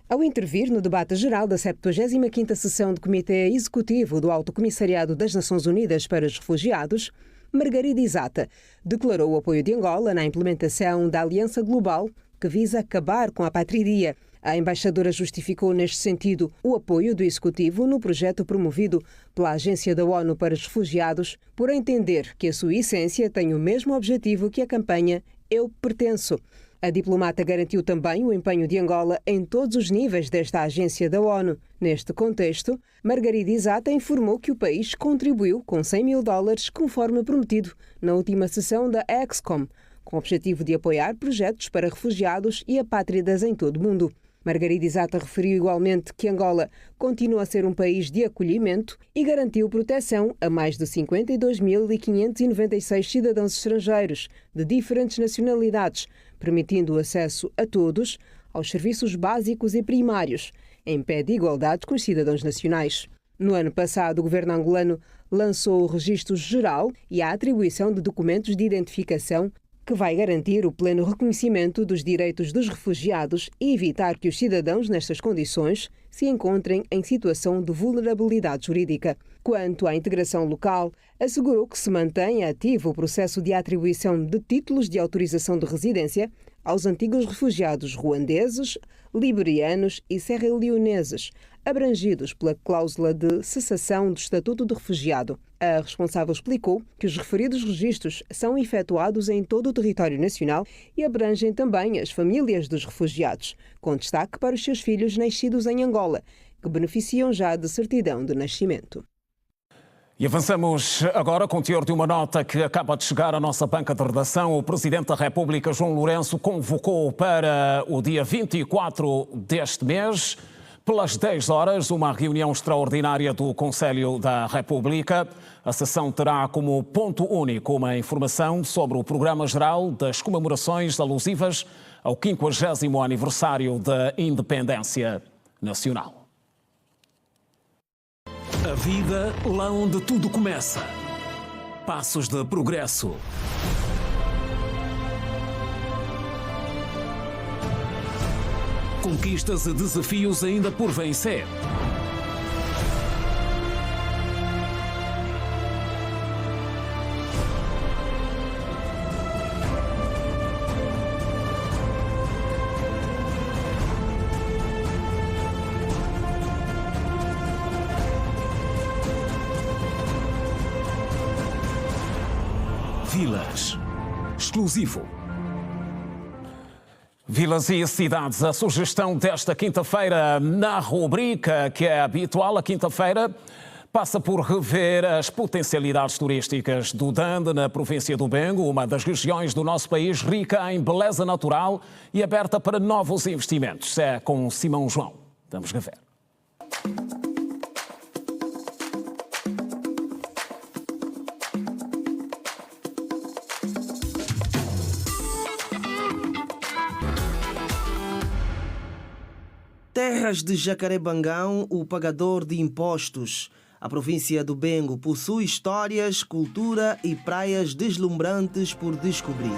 Ao intervir no debate geral da 75ª sessão do Comitê Executivo do Alto Comissariado das Nações Unidas para os Refugiados, Margarida Isata declarou o apoio de Angola na implementação da Aliança Global que visa acabar com a apatridia. A embaixadora justificou neste sentido o apoio do Executivo no projeto promovido pela Agência da ONU para os Refugiados, por entender que a sua essência tem o mesmo objetivo que a campanha Eu Pertenço. A diplomata garantiu também o empenho de Angola em todos os níveis desta agência da ONU. Neste contexto, Margarida Isata informou que o país contribuiu com $100 mil, conforme prometido na última sessão da EXCOM, com o objetivo de apoiar projetos para refugiados e apátridas em todo o mundo. Margarida Isata referiu igualmente que Angola continua a ser um país de acolhimento e garantiu proteção a mais de 52.596 cidadãos estrangeiros de diferentes nacionalidades, permitindo o acesso a todos aos serviços básicos e primários, em pé de igualdade com os cidadãos nacionais. No ano passado, o governo angolano lançou o Registro Geral e a atribuição de documentos de identificação que vai garantir o pleno reconhecimento dos direitos dos refugiados e evitar que os cidadãos nestas condições se encontrem em situação de vulnerabilidade jurídica. Quanto à integração local, assegurou que se mantém ativo o processo de atribuição de títulos de autorização de residência aos antigos refugiados ruandeses, liberianos e serra-leoneses, abrangidos pela cláusula de cessação do Estatuto de Refugiado. A responsável explicou que os referidos registros são efetuados em todo o território nacional e abrangem também as famílias dos refugiados, com destaque para os seus filhos nascidos em Angola, que beneficiam já de certidão de nascimento. E avançamos agora com o teor de uma nota que acaba de chegar à nossa banca de redação. O Presidente da República, João Lourenço, convocou para o dia 24 deste mês, pelas 10 horas, uma reunião extraordinária do Conselho da República. A sessão terá como ponto único uma informação sobre o Programa Geral das Comemorações alusivas ao 50º aniversário da independência nacional. A vida lá onde tudo começa. Passos de progresso. Conquistas e desafios ainda por vencer. Vilas. Exclusivo. Vilas e cidades, a sugestão desta quinta-feira na rubrica que é habitual, a quinta-feira passa por rever as potencialidades turísticas do Dande, na província do Bengo, uma das regiões do nosso país rica em beleza natural e aberta para novos investimentos. É com Simão João. Vamos rever. Terras de Jacarebangão, o pagador de impostos. A província do Bengo possui histórias, cultura e praias deslumbrantes por descobrir.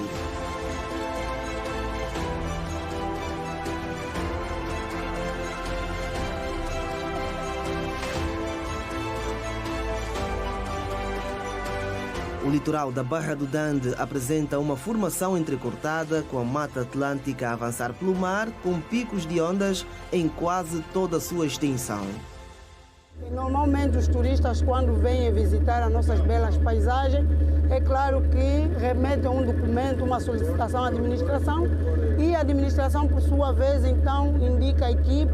O litoral da Barra do Dande apresenta uma formação entrecortada com a Mata Atlântica a avançar pelo mar, com picos de ondas em quase toda a sua extensão. Normalmente os turistas, quando vêm visitar as nossas belas paisagens, é claro que remetem um documento, uma solicitação à administração, e a administração, por sua vez, então indica a equipe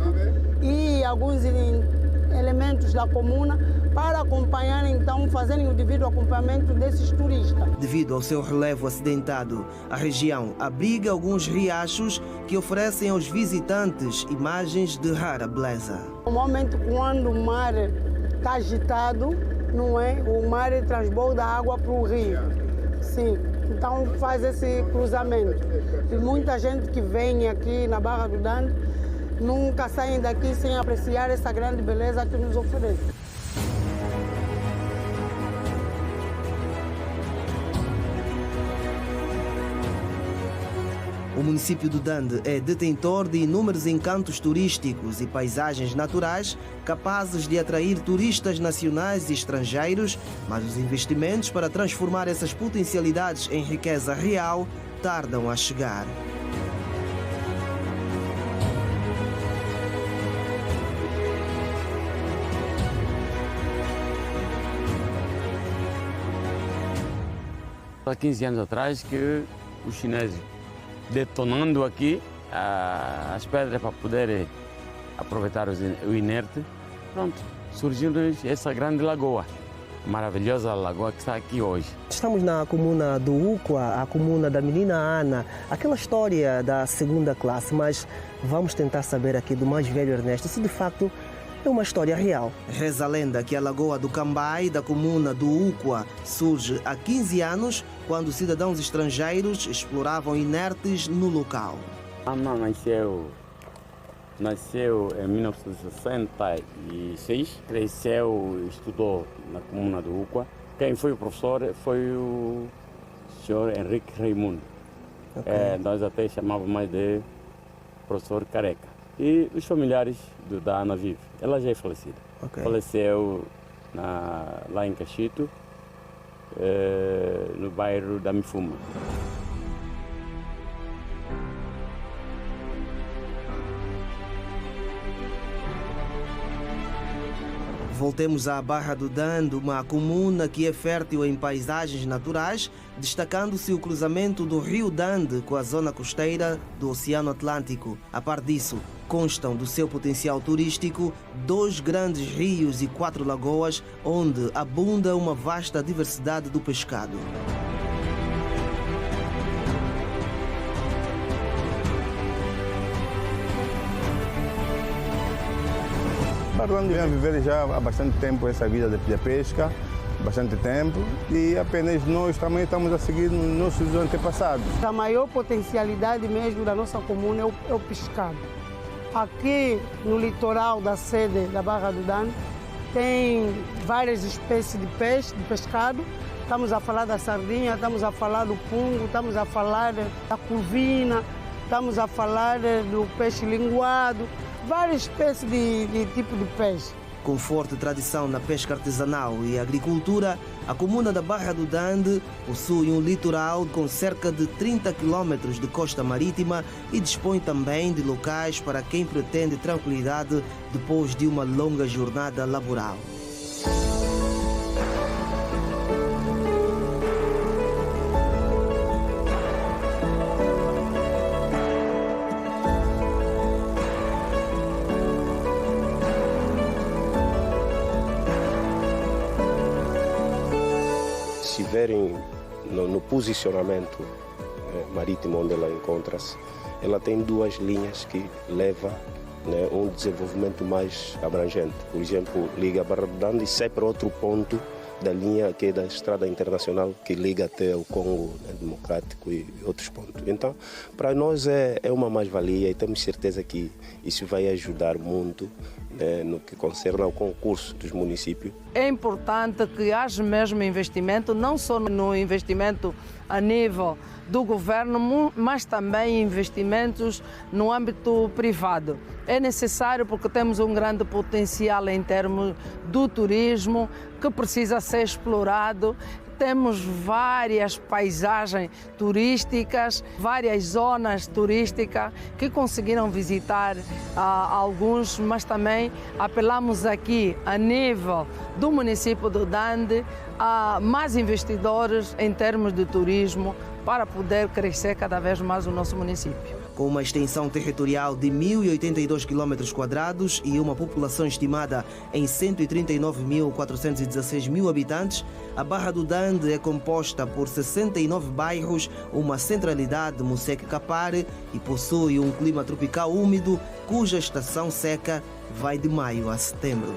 e alguns elementos da comuna para acompanhar, então, fazerem o devido acompanhamento desses turistas. Devido ao seu relevo acidentado, a região abriga alguns riachos que oferecem aos visitantes imagens de rara beleza. Normalmente, quando o mar está agitado, não é? O mar transborda a água para o rio. Sim, então faz esse cruzamento. E muita gente que vem aqui na Barra do Dande nunca saem daqui sem apreciar essa grande beleza que nos oferece. O município do Dande é detentor de inúmeros encantos turísticos e paisagens naturais capazes de atrair turistas nacionais e estrangeiros, mas os investimentos para transformar essas potencialidades em riqueza real tardam a chegar. Há 15 anos atrás que os chineses, detonando aqui as pedras para poder aproveitar o inerte, pronto, surgiu essa grande lagoa, maravilhosa lagoa que está aqui hoje. Estamos na comuna do Uqua, a comuna da menina Ana, aquela história da segunda classe, mas vamos tentar saber aqui do mais velho Ernesto se de facto é uma história real. Reza a lenda que a Lagoa do Cambai, da comuna do Uqua, surge há 15 anos, quando cidadãos estrangeiros exploravam inertes no local. A Ana nasceu em 1966, cresceu, estudou na comuna do Uqua. Quem foi o professor foi o senhor Henrique Raimundo. Okay. Nós até chamávamos mais de professor Careca. E os familiares da Ana vive. Ela já é falecida. Okay. Faleceu lá em Cachito, no bairro da Mifuma. Voltemos à Barra do Dande, uma comuna que é fértil em paisagens naturais, destacando-se o cruzamento do Rio Dande com a zona costeira do Oceano Atlântico. A par disso, constam do seu potencial turístico 2 grandes rios e 4 lagoas, onde abunda uma vasta diversidade do pescado. Barra do Dande vem a viver já há bastante tempo essa vida de pesca. bastante tempo e apenas nós também estamos a seguir nossos antepassados. A maior potencialidade mesmo da nossa comuna é o pescado. Aqui no litoral da sede da Barra do Dande tem várias espécies de peixe, de pescado. Estamos a falar da sardinha, estamos a falar do pungo, estamos a falar da curvina, estamos a falar do peixe linguado, várias espécies de tipo de peixe. Com forte tradição na pesca artesanal e agricultura, a comuna da Barra do Dande possui um litoral com cerca de 30 quilômetros de costa marítima e dispõe também de locais para quem pretende tranquilidade depois de uma longa jornada laboral. Se verem no posicionamento marítimo onde ela encontra-se, ela tem duas linhas que levam um desenvolvimento mais abrangente. Por exemplo, liga a Barra do Dande e sai para outro ponto da linha que é da estrada internacional que liga até o Congo Democrático e outros pontos. Então, para nós é uma mais-valia e temos certeza que isso vai ajudar muito no que concerne ao concurso dos municípios. É importante que haja mesmo investimento, não só no investimento a nível do governo, mas também investimentos no âmbito privado. É necessário porque temos um grande potencial em termos do turismo que precisa ser explorado. Temos várias paisagens turísticas, várias zonas turísticas que conseguiram visitar alguns, mas também apelamos aqui a nível do município do Dande a mais investidores em termos de turismo para poder crescer cada vez mais o nosso município. Com uma extensão territorial de 1.082 km² e uma população estimada em 139.416 habitantes, a Barra do Dande é composta por 69 bairros, uma centralidade Museque Capare e possui um clima tropical úmido, cuja estação seca vai de maio a setembro.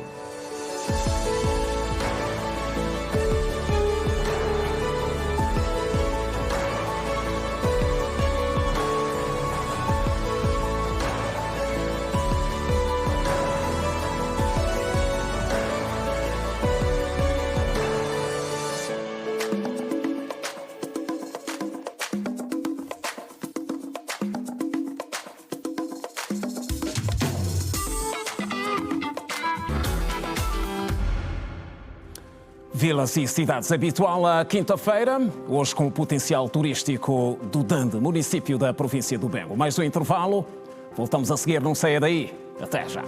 Vilas e cidades habitual à quinta-feira, hoje com o potencial turístico do Dande, município da província do Bengo. Mais um intervalo, voltamos a seguir, não saia daí. Até já.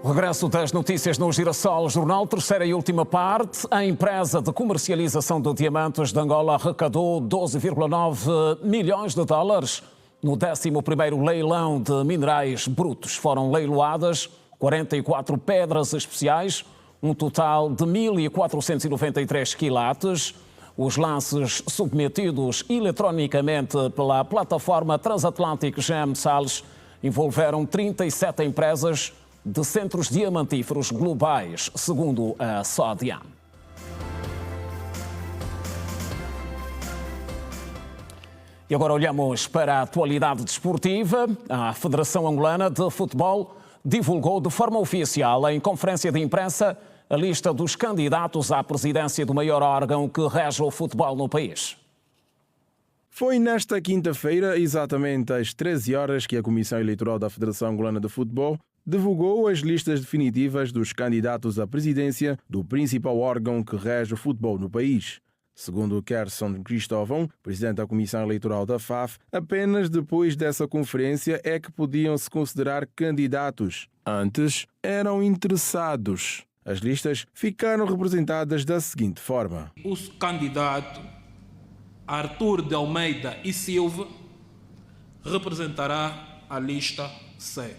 O regresso das notícias no Girassol Jornal, terceira e última parte. A empresa de comercialização de diamantes de Angola arrecadou 12,9 milhões de dólares. No 11º leilão de minerais brutos foram leiloadas 44 pedras especiais, um total de 1.493 quilates. Os lances submetidos eletronicamente pela plataforma Transatlântico GM Sales envolveram 37 empresas de centros diamantíferos globais, segundo a Sodiam. E agora olhamos para a atualidade desportiva. A Federação Angolana de Futebol divulgou de forma oficial, em conferência de imprensa, a lista dos candidatos à presidência do maior órgão que rege o futebol no país. Foi nesta quinta-feira, exatamente às 13 horas, que a Comissão Eleitoral da Federação Angolana de Futebol divulgou as listas definitivas dos candidatos à presidência do principal órgão que rege o futebol no país. Segundo Kerson Cristóvão, presidente da Comissão Eleitoral da FAF, apenas depois dessa conferência é que podiam se considerar candidatos. Antes, eram interessados. As listas ficaram representadas da seguinte forma. O candidato Arthur de Almeida e Silva representará a lista C.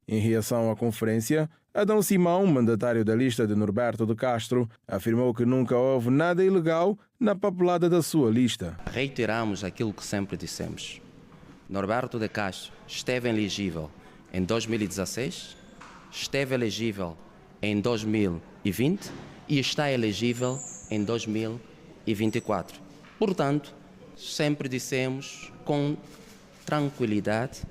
Em reação à conferência, Adão Simão, mandatário da lista de Norberto de Castro, afirmou que nunca houve nada ilegal na papelada da sua lista. Reiteramos aquilo que sempre dissemos. Norberto de Castro esteve elegível em 2016, esteve elegível em 2020 e está elegível em 2024. Portanto, sempre dissemos com tranquilidade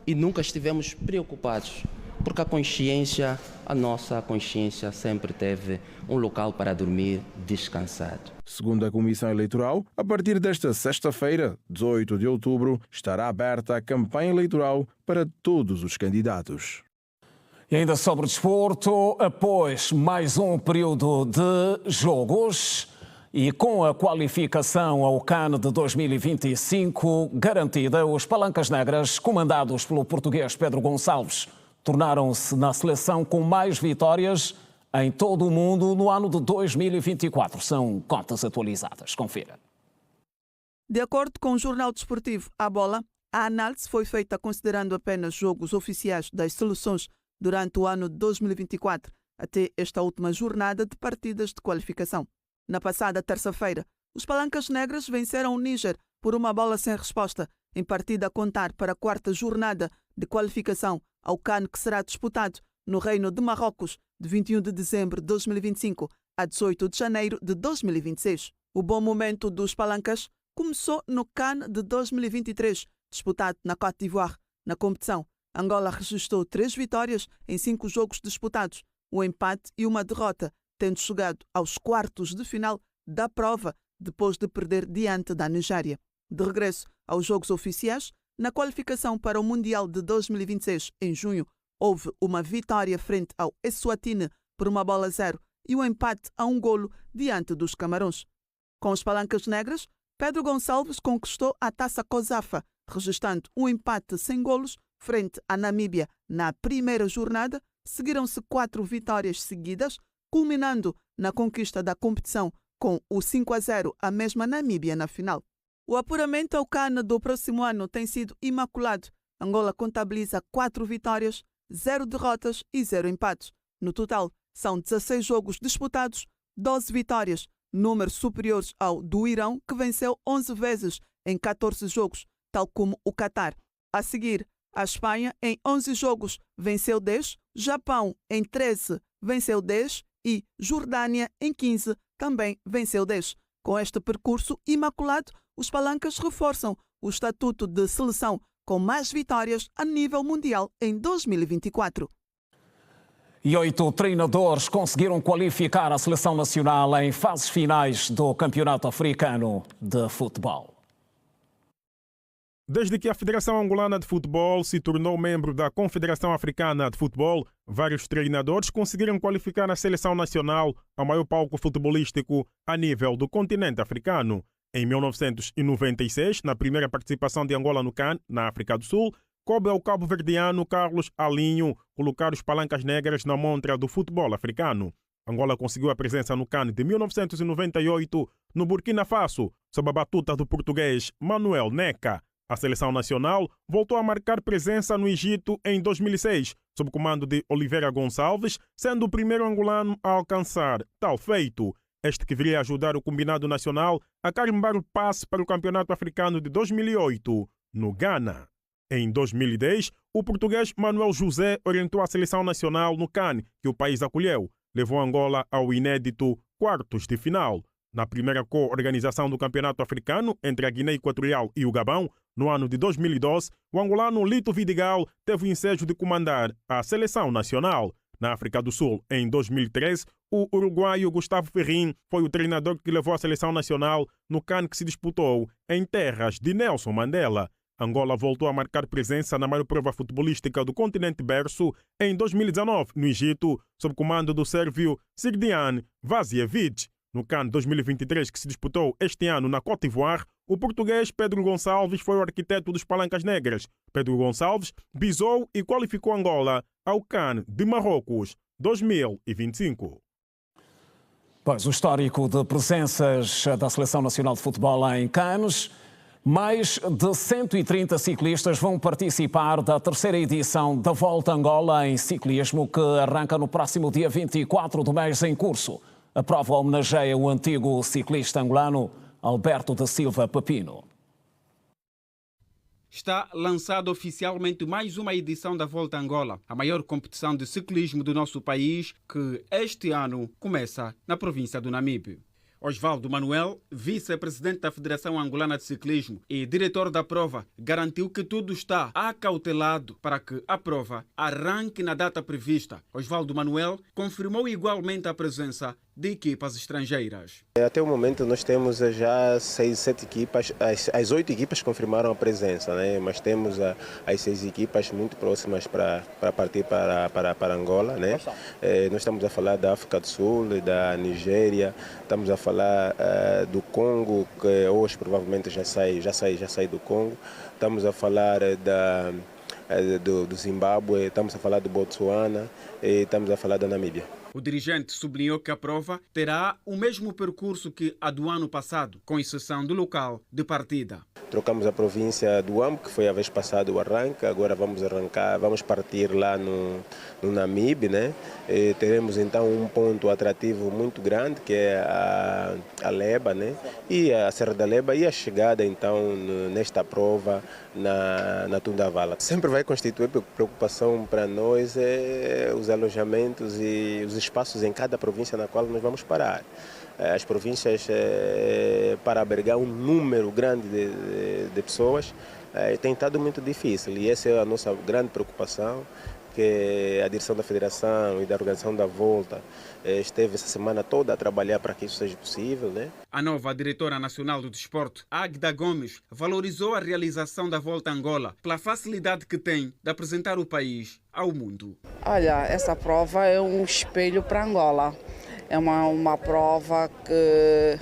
e nunca estivemos preocupados, porque a nossa consciência sempre teve um local para dormir descansado. Segundo a Comissão Eleitoral, a partir desta sexta-feira, 18 de outubro, estará aberta a campanha eleitoral para todos os candidatos. E ainda sobre desporto, após mais um período de jogos e com a qualificação ao CAN de 2025 garantida, os Palancas Negras, comandados pelo português Pedro Gonçalves, tornaram-se na seleção com mais vitórias em todo o mundo no ano de 2024. São contas atualizadas. Confira. De acordo com o jornal desportivo A Bola, a análise foi feita considerando apenas jogos oficiais das seleções durante o ano de 2024, até esta última jornada de partidas de qualificação. Na passada terça-feira, os Palancas Negras venceram o Níger por 1-bola sem resposta, em partida a contar para a quarta jornada de qualificação ao CAN, que será disputado no Reino de Marrocos, de 21 de dezembro de 2025 a 18 de janeiro de 2026. O bom momento dos Palancas começou no CAN de 2023, disputado na Côte d'Ivoire. Na competição, Angola registrou 3 vitórias em 5 jogos disputados, um empate e uma derrota, tendo chegado aos quartos de final da prova depois de perder diante da Nigéria. De regresso aos jogos oficiais, na qualificação para o Mundial de 2026, em junho, houve uma vitória frente ao Eswatini por 1-0 e um empate a 1 golo diante dos Camarões. Com os Palancas Negras, Pedro Gonçalves conquistou a Taça COSAFA, registrando um empate sem golos frente à Namíbia na primeira jornada. Seguiram-se 4 vitórias seguidas, culminando na conquista da competição com o 5-0 à mesma Namíbia na final. O apuramento ao CAN do próximo ano tem sido imaculado. Angola contabiliza 4 vitórias, 0 derrotas e 0 empates. No total, são 16 jogos disputados, 12 vitórias, números superiores ao do Irão, que venceu 11 vezes em 14 jogos, tal como o Catar. A seguir, a Espanha, em 11 jogos, venceu 10, Japão, em 13, venceu 10 e Jordânia, em 15, também venceu 10. Com este percurso imaculado, os Palancas reforçam o estatuto de seleção com mais vitórias a nível mundial em 2024. E 8 treinadores conseguiram qualificar a seleção nacional em fases finais do Campeonato Africano de Futebol. Desde que a Federação Angolana de Futebol se tornou membro da Confederação Africana de Futebol, vários treinadores conseguiram qualificar a seleção nacional ao maior palco futebolístico a nível do continente africano. Em 1996, na primeira participação de Angola no CAN, na África do Sul, coube ao cabo-verdiano Carlos Alinho colocar os Palancas Negras na montra do futebol africano. Angola conseguiu a presença no CAN de 1998 no Burkina Faso, sob a batuta do português Manuel Neca. A seleção nacional voltou a marcar presença no Egito em 2006, sob comando de Oliveira Gonçalves, sendo o primeiro angolano a alcançar tal feito. Este que viria ajudar o combinado nacional a carimbar o passe para o Campeonato Africano de 2008, no Ghana. Em 2010, o português Manuel José orientou a seleção nacional no CAN, que o país acolheu. Levou Angola ao inédito quartos de final. Na primeira co-organização do Campeonato Africano entre a Guiné Equatorial e o Gabão, no ano de 2012, o angolano Lito Vidigal teve o ensejo de comandar a seleção nacional. Na África do Sul, em 2013, o uruguaio Gustavo Ferrin foi o treinador que levou a seleção nacional no CAN que se disputou em terras de Nelson Mandela. Angola voltou a marcar presença na maior prova futebolística do continente berço em 2019, no Egito, sob comando do sérvio Sirdian Vazjevic. No CAN 2023, que se disputou este ano na Côte d'Ivoire, o português Pedro Gonçalves foi o arquiteto dos Palancas Negras. Pedro Gonçalves bisou e qualificou Angola ao CAN de Marrocos 2025. Pois o histórico de presenças da Seleção Nacional de Futebol em Cannes, mais de 130 ciclistas vão participar da terceira edição da Volta a Angola em ciclismo, que arranca no próximo dia 24 do mês em curso. A prova homenageia o antigo ciclista angolano Alberto da Silva Pepino. está lançada oficialmente mais uma edição da Volta a Angola, a maior competição de ciclismo do nosso país, que este ano começa na província do Namibe. Osvaldo Manuel, vice-presidente da Federação Angolana de Ciclismo e diretor da prova, garantiu que tudo está acautelado para que a prova arranque na data prevista. Osvaldo Manuel confirmou igualmente a presença de equipas estrangeiras. Até o momento nós temos já 6, 7 equipas, as 8 equipas confirmaram a presença, né? Mas temos as 6 equipas muito próximas para partir para Angola, né? Nós estamos a falar da África do Sul, da Nigéria, estamos a falar do Congo, que hoje provavelmente já sai do Congo, estamos a falar do Zimbábue, estamos a falar do Botsuana e estamos a falar da Namíbia. O dirigente sublinhou que a prova terá o mesmo percurso que a do ano passado, com exceção do local de partida. Trocamos a província do Ambo, que foi a vez passada o arranque, agora vamos partir lá no Namibe, né? E teremos então um ponto atrativo muito grande, que é a Leba, né? E a Serra da Leba, e a chegada então nesta prova na Tundavala. Sempre vai constituir preocupação para nós os alojamentos e os espaços em cada província na qual nós vamos parar. As províncias, para albergar um número grande de pessoas, tem estado muito difícil, e essa é a nossa grande preocupação, que a direção da Federação e da organização da Volta esteve essa semana toda a trabalhar para que isso seja possível, né? A nova diretora nacional do desporto, Agda Gomes, valorizou a realização da Volta a Angola pela facilidade que tem de apresentar o país ao mundo. Olha, essa prova é um espelho para Angola. É uma prova que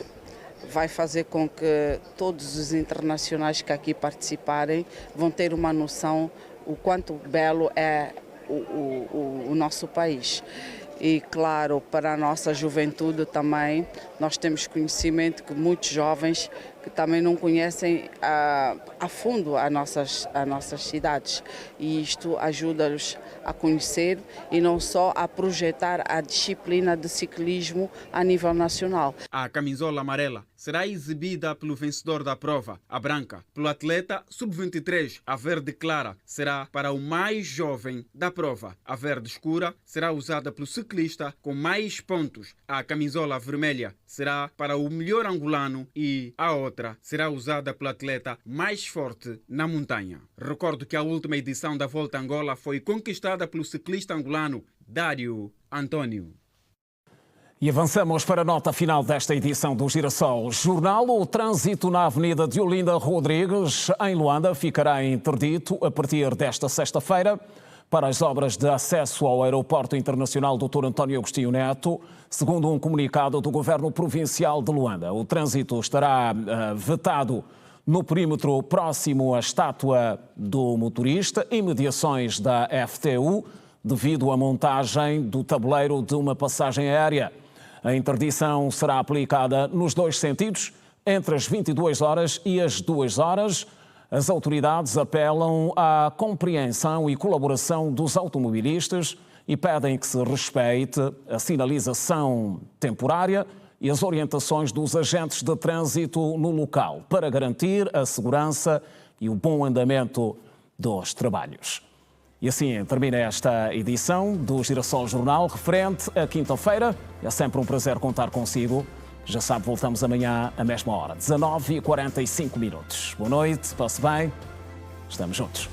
vai fazer com que todos os internacionais que aqui participarem vão ter uma noção o quanto belo é o nosso país. E, claro, para a nossa juventude também, nós temos conhecimento que muitos jovens que também não conhecem a fundo as nossas cidades. E isto ajuda-los a conhecer e não só a projetar a disciplina de ciclismo a nível nacional. A camisola amarela será exibida pelo vencedor da prova. A branca, pelo atleta sub-23. A verde clara será para o mais jovem da prova. A verde escura será usada pelo ciclista com mais pontos. A camisola vermelha será para o melhor angolano e a outra será usada pelo atleta mais forte na montanha. Recordo que a última edição da Volta a Angola foi conquistada pelo ciclista angolano Dário António. E avançamos para a nota final desta edição do Girassol Jornal. O trânsito na Avenida de Olinda Rodrigues, em Luanda, ficará interdito a partir desta sexta-feira para as obras de acesso ao Aeroporto Internacional Dr. António Agostinho Neto, segundo um comunicado do Governo Provincial de Luanda. O trânsito estará vetado no perímetro próximo à estátua do motorista, imediações da FTU, devido à montagem do tabuleiro de uma passagem aérea. A interdição será aplicada nos 2 sentidos, entre as 22 horas e as 2 horas. As autoridades apelam à compreensão e colaboração dos automobilistas e pedem que se respeite a sinalização temporária e as orientações dos agentes de trânsito no local para garantir a segurança e o bom andamento dos trabalhos. E assim termina esta edição do Girassol Jornal, referente à quinta-feira. É sempre um prazer contar consigo. Já sabe, voltamos amanhã à mesma hora, 19h45. Boa noite, passe bem, estamos juntos.